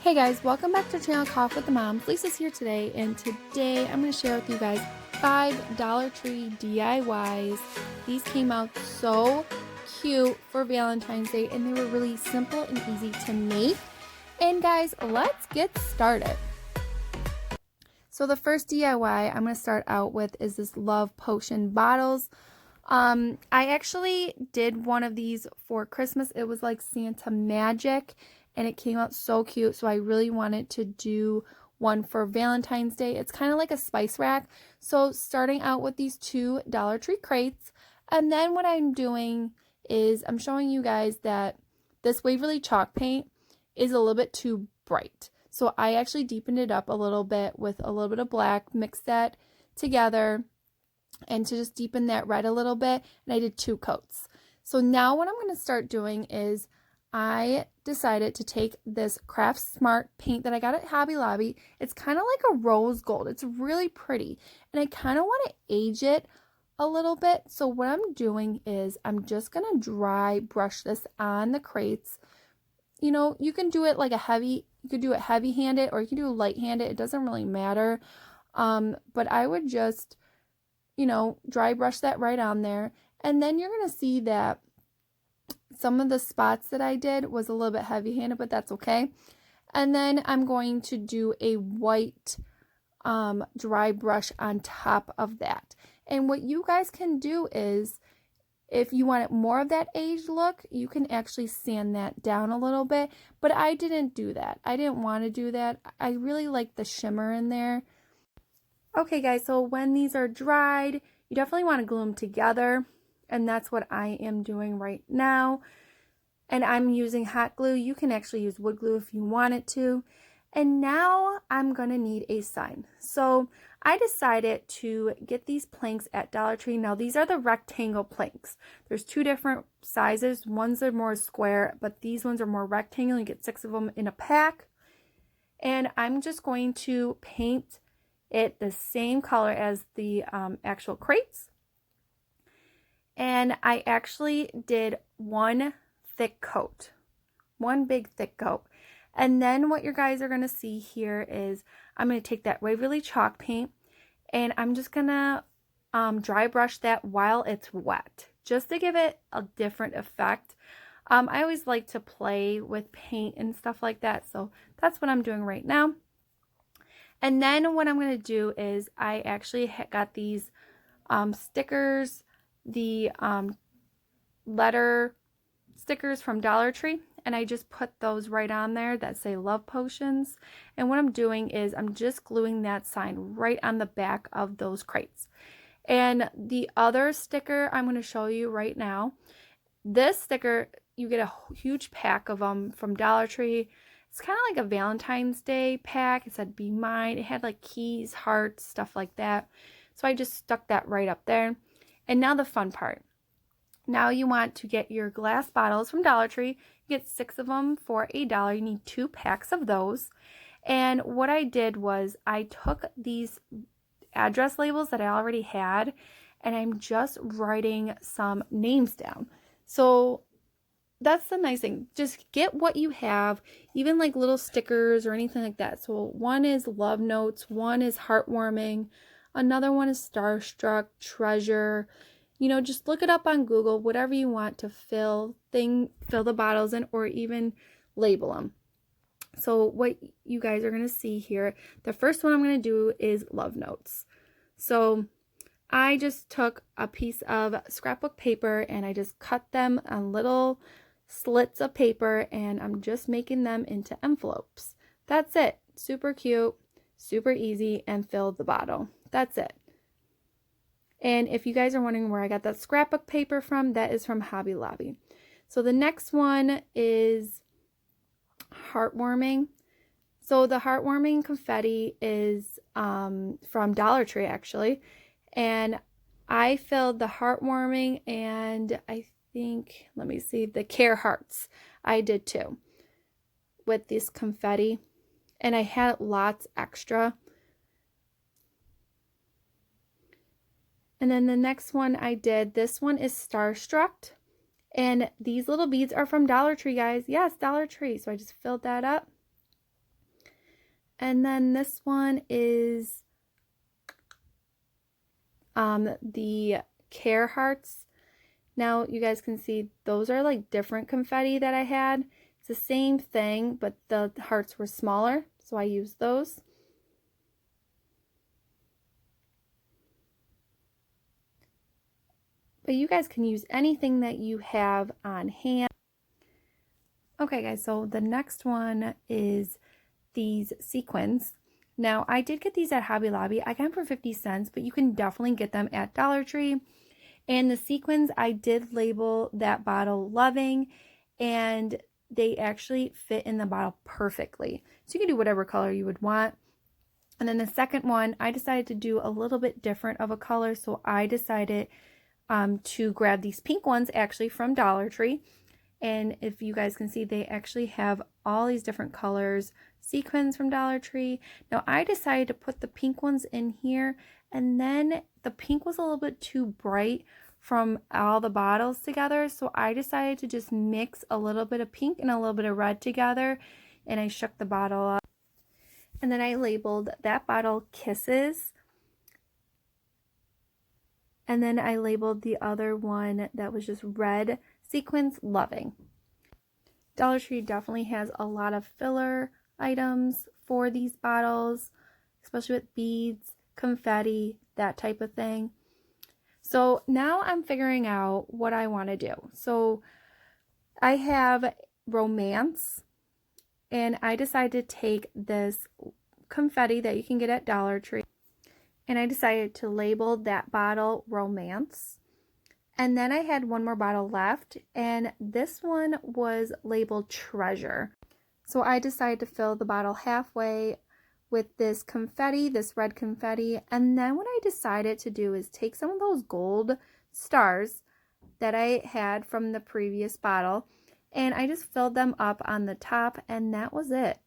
Hey guys, welcome back to our channel Coffee with the Moms. Lisa's here today, and today I'm going to share with you guys 5 Dollar Tree DIYs. These came out so cute for Valentine's Day, and they were really simple and easy to make. And guys, let's get started. So the first DIY I'm going to start out with is this Love Potion bottles. I actually did one of these for Christmas. It was like Santa Magic, and it came out so cute, so I really wanted to do one for Valentine's Day. It's kind of like a spice rack. So starting out with these 2 Dollar Tree crates, and then what I'm doing is I'm showing you guys that this Waverly chalk paint is a little bit too bright. So I actually deepened it up a little bit with a little bit of black, mixed that together, and to just deepen that red a little bit, and I did 2 coats. So now what I'm going to start doing is I decided to take this Craft Smart paint that I got at Hobby Lobby. It's kind of like a rose gold. It's really pretty, and I kind of want to age it a little bit. So what I'm doing is I'm just going to dry brush this on the crates. You know, you can do it like you could do it heavy-handed or you can do it light-handed. It doesn't really matter. But I would just, you know, dry brush that right on there. And then you're going to see that some of the spots that I did was a little bit heavy-handed, but that's okay. And then I'm going to do a white dry brush on top of that. And what you guys can do is, if you want more of that aged look, you can actually sand that down a little bit. But I didn't do that. I didn't want to do that. I really like the shimmer in there. Okay guys, so when these are dried, you definitely want to glue them together, and that's what I am doing right now. And I'm using hot glue. You can actually use wood glue if you wanted to. And now I'm going to need a sign. So I decided to get these planks at Dollar Tree. Now these are the rectangle planks. There's 2 different sizes. Ones are more square, but these ones are more rectangle. You get 6 of them in a pack. And I'm just going to paint it the same color as the actual crates. And I actually did one thick coat, one big thick coat. And then what you guys are going to see here is I'm going to take that Waverly chalk paint, and I'm just going to dry brush that while it's wet, just to give it a different effect. I always like to play with paint and stuff like that, so that's what I'm doing right now. And then what I'm going to do is I actually got these stickers, the letter stickers from Dollar Tree, and I just put those right on there that say Love Potions. And what I'm doing is I'm just gluing that sign right on the back of those crates. And the other sticker I'm going to show you right now, this sticker, you get a huge pack of them from Dollar Tree. It's kind of like a Valentine's Day pack. It said Be Mine. It had like keys, hearts, stuff like that. So I just stuck that right up there. And now the fun part. Now you want to get your glass bottles from Dollar Tree. You get 6 of them for $1. You need 2 packs of those. And what I did was I took these address labels that I already had, and I'm just writing some names down. So that's the nice thing. Just get what you have, even like little stickers or anything like that. So one is love notes, one is heartwarming, another one is starstruck, treasure. You know, just look it up on Google, whatever you want to fill the bottles in, or even label them. So what you guys are going to see here, the first one I'm going to do is love notes. So I just took a piece of scrapbook paper and I just cut them on little slits of paper, and I'm just making them into envelopes. That's it. Super cute, super easy, and fill the bottle. That's it. And if you guys are wondering where I got that scrapbook paper from, that is from Hobby Lobby. So the next one is heartwarming. So the heartwarming confetti is from Dollar Tree actually. And I filled the heartwarming, and I think, let me see, the care hearts I did too with this confetti. And I had lots extra. And then the next one I did, this one is Starstruck. And these little beads are from Dollar Tree, guys. Yes, Dollar Tree. So I just filled that up. And then this one is the care hearts. Now you guys can see those are like different confetti that I had. It's the same thing, but the hearts were smaller, so I used those. But you guys can use anything that you have on hand. Okay guys, so the next one is these sequins. Now I did get these at Hobby Lobby. I got them for 50 cents, but you can definitely get them at Dollar Tree. And the sequins, I did label that bottle Loving, and they actually fit in the bottle perfectly. So you can do whatever color you would want. And then the second one, I decided to do a little bit different of a color, so I decided to grab these pink ones actually from Dollar Tree. And if you guys can see, they actually have all these different colors, sequins from Dollar Tree. Now I decided to put the pink ones in here, and then the pink was a little bit too bright from all the bottles together, so I decided to just mix a little bit of pink and a little bit of red together, and I shook the bottle up. And then I labeled that bottle Kisses. And then I labeled the other one that was just red sequins Loving. Dollar Tree definitely has a lot of filler items for these bottles, especially with beads, confetti, that type of thing. So now I'm figuring out what I want to do. So I have Romance, and I decided to take this confetti that you can get at Dollar Tree, and I decided to label that bottle Romance. And then I had one more bottle left, and this one was labeled Treasure. So I decided to fill the bottle halfway with this confetti, this red confetti. And then what I decided to do is take some of those gold stars that I had from the previous bottle, and I just filled them up on the top, and that was it.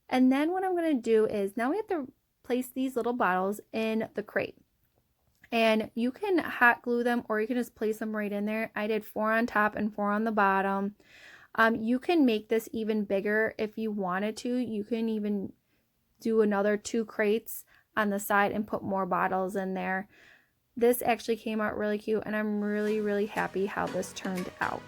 And then what I'm going to do is, now we have to place these little bottles in the crate. And you can hot glue them, or you can just place them right in there. I did 4 on top and 4 on the bottom. You can make this even bigger if you wanted to. You can even do another 2 crates on the side and put more bottles in there. This actually came out really cute, and I'm really happy how this turned out.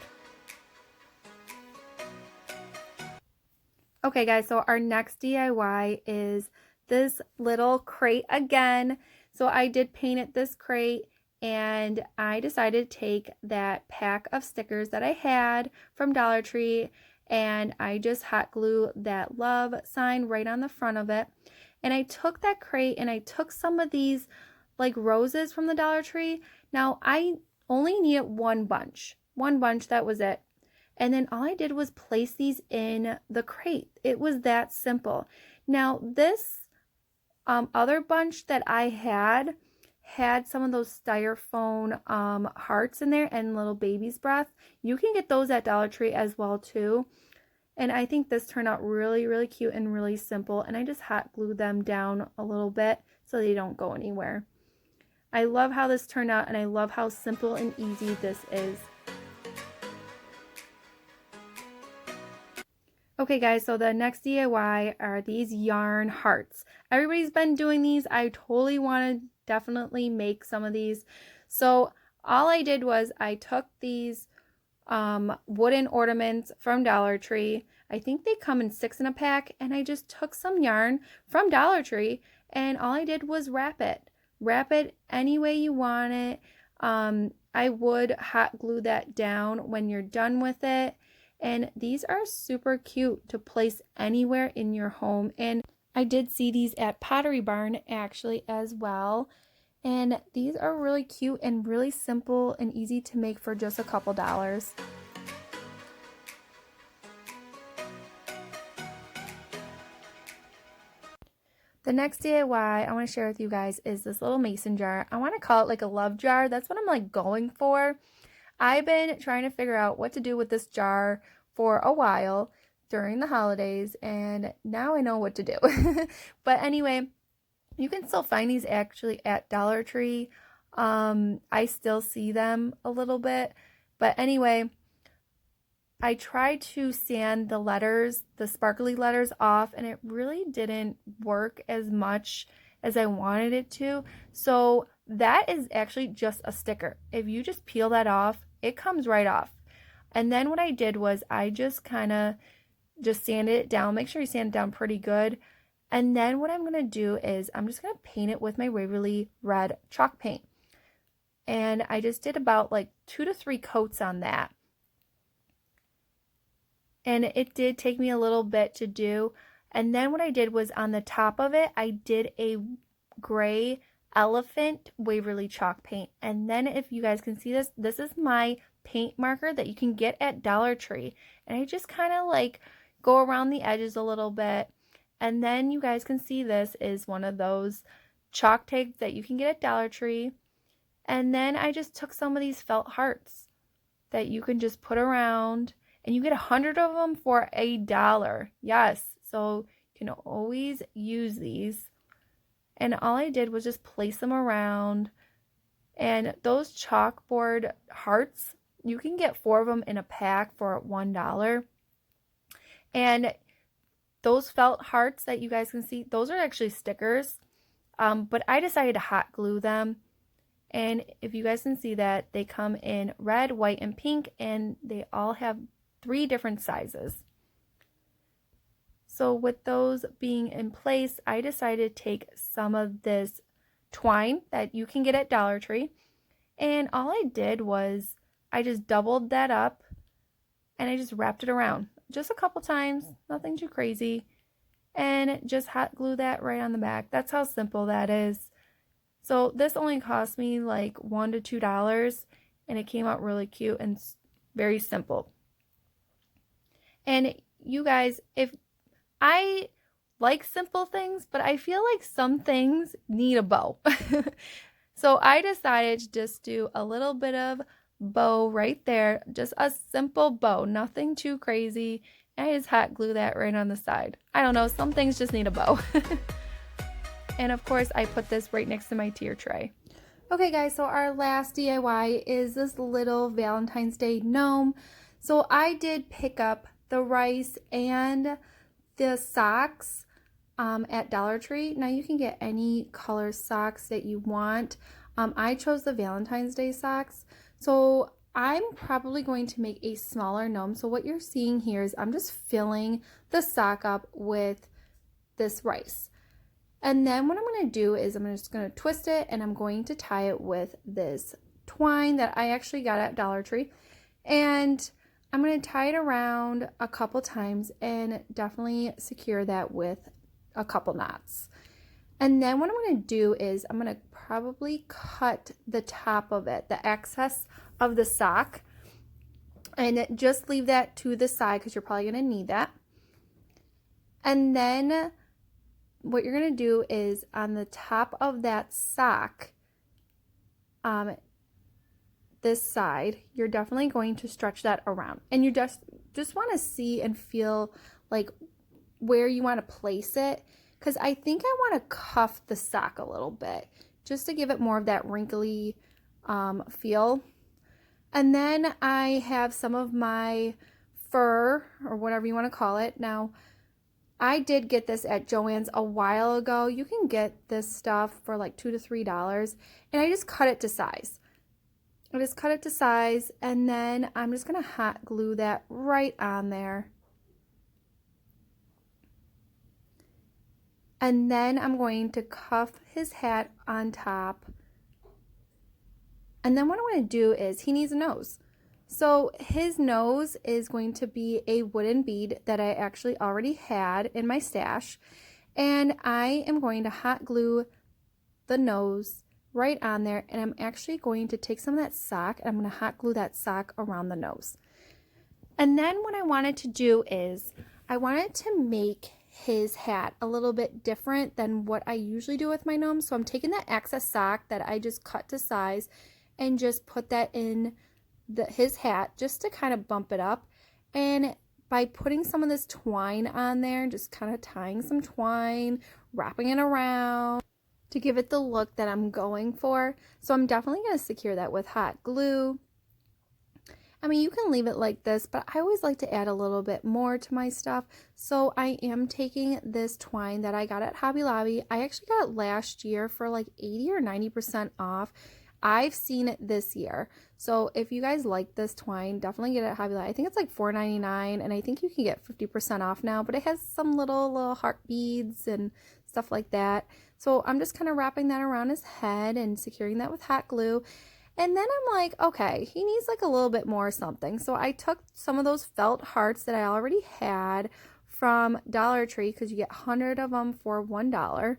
Okay guys, so our next DIY is this little crate again. So I did paint it this crate, and I decided to take that pack of stickers that I had from Dollar Tree, and I just hot glue that love sign right on the front of it. And I took that crate and I took some of these like roses from the Dollar Tree. Now I only needed one bunch, that was it. And then all I did was place these in the crate. It was that simple. Now this other bunch that I had some of those styrofoam hearts in there and little baby's breath. You can get those at Dollar Tree as well too. And I think this turned out really cute and really simple. And I just hot glued them down a little bit so they don't go anywhere. I love how this turned out, and I love how simple and easy this is. Okay guys, so the next DIY are these yarn hearts. Everybody's been doing these. I totally want to definitely make some of these. So all I did was I took these wooden ornaments from Dollar Tree. I think they come in 6 in a pack, and I just took some yarn from Dollar Tree, and all I did was wrap it. Wrap it any way you want it. I would hot glue that down when you're done with it. And these are super cute to place anywhere in your home. And I did see these at Pottery Barn actually as well. And these are really cute and really simple and easy to make for just a couple dollars. The next DIY I want to share with you guys is this little mason jar. I want to call it like a love jar. That's what I'm like going for. I've been trying to figure out what to do with this jar for a while during the holidays, and now I know what to do. But anyway, you can still find these actually at Dollar Tree. I still see them a little bit, but anyway, I tried to sand the letters, the sparkly letters off, and it really didn't work as much as I wanted it to. So that is actually just a sticker. If you just peel that off, it comes right off. And then what I did was I just kind of just sanded it down. Make sure you sand it down pretty good. And then what I'm going to do is I'm just going to paint it with my Waverly Red chalk paint. And I just did about like 2 to 3 coats on that. And it did take me a little bit to do. And then what I did was on the top of it, I did a gray elephant Waverly chalk paint. And then if you guys can see this, this is my paint marker that you can get at Dollar Tree. And I just kind of like go around the edges a little bit. And then you guys can see this is one of those chalk tags that you can get at Dollar Tree. And then I just took some of these felt hearts that you can just put around, and you get 100 of them for $1. Yes, so you can always use these. And all I did was just place them around. And those chalkboard hearts, you can get 4 of them in a pack for $1. And those felt hearts that you guys can see, those are actually stickers. But I decided to hot glue them. And if you guys can see that, they come in red, white, and pink, and they all have 3 different sizes. So with those being in place, I decided to take some of this twine that you can get at Dollar Tree, and all I did was I just doubled that up and I just wrapped it around just a couple times, nothing too crazy, and just hot glue that right on the back. That's how simple that is. So this only cost me like $1 to $2, and it came out really cute and very simple. And you guys, if I like simple things, but I feel like some things need a bow. So I decided to just do a little bit of bow right there, just a simple bow, nothing too crazy. And I just hot glue that right on the side. I don't know, some things just need a bow. And of course, I put this right next to my tier tray. Okay guys, so our last DIY is this little Valentine's Day gnome. So I did pick up the rice and the socks at Dollar Tree. Now you can get any color socks that you want. I chose the Valentine's Day socks. So I'm probably going to make a smaller gnome. So what you're seeing here is I'm just filling the sock up with this rice. And then what I'm going to do is I'm just going to twist it, and I'm going to tie it with this twine that I actually got at Dollar Tree. And I'm going to tie it around a couple times and definitely secure that with a couple knots. And then what I'm going to do is I'm going to probably cut the top of it, the excess of the sock, and just leave that to the side because you're probably going to need that. And then what you're going to do is on the top of that sock, this side, you're definitely going to stretch that around. And you just want to see and feel like where you want to place it, because I think I want to cuff the sock a little bit just to give it more of that wrinkly feel. And then I have some of my fur, or whatever you want to call it. Now, I did get this at Joann's a while ago. You can get this stuff for like $2 to $3, and I just cut it to size. I just cut it to size, and then I'm just going to hot glue that right on there. And then I'm going to cuff his hat on top. And then what I'm going to do is he needs a nose. So his nose is going to be a wooden bead that I actually already had in my stash. And I am going to hot glue the nose right on there. And I'm actually going to take some of that sock and I'm going to hot glue that sock around the nose. And then what I wanted to do is I wanted to make his hat a little bit different than what I usually do with my gnomes. So I'm taking that excess sock that I just cut to size and just put that in his hat just to kind of bump it up. And by putting some of this twine on there, just kind of tying some twine, wrapping it around to give it the look that I'm going for. So I'm definitely going to secure that with hot glue. I mean, you can leave it like this, but I always like to add a little bit more to my stuff. So I am taking this twine that I got at Hobby Lobby. I actually got it last year for like 80 or 90% off. I've seen it this year. So if you guys like this twine, definitely get it at Hobby Lobby. I think it's like $4.99, and I think you can get 50% off now, but it has some little heart beads and stuff like that. So I'm just kind of wrapping that around his head and securing that with hot glue. And then I'm like, okay, he needs like a little bit more something. So I took some of those felt hearts that I already had from Dollar Tree, because you get 100 of them for $1.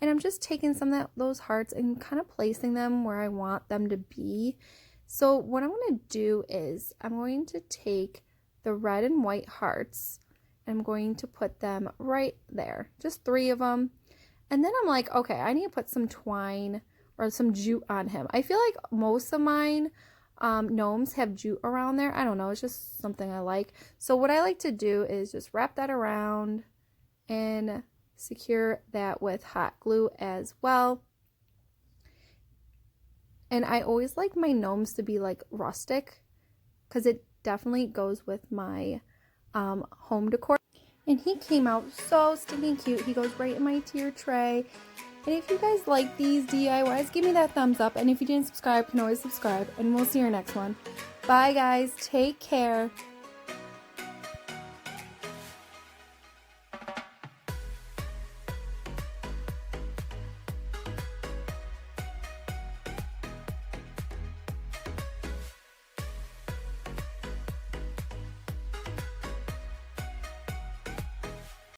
And I'm just taking some of those hearts and kind of placing them where I want them to be. So what I'm going to do is I'm going to take the red and white hearts and I'm going to put them right there. Just 3 of them. And then I'm like, okay, I need to put some twine or some jute on him. I feel like most of mine gnomes have jute around there. I don't know, it's just something I like. So what I like to do is just wrap that around and secure that with hot glue as well. And I always like my gnomes to be like rustic, because it definitely goes with my home decor. And he came out so stinking cute. He goes right in my tier tray. And if you guys like these DIYs, give me that thumbs up. And if you didn't subscribe, you can always subscribe. And we'll see you in our next one. Bye, guys. Take care.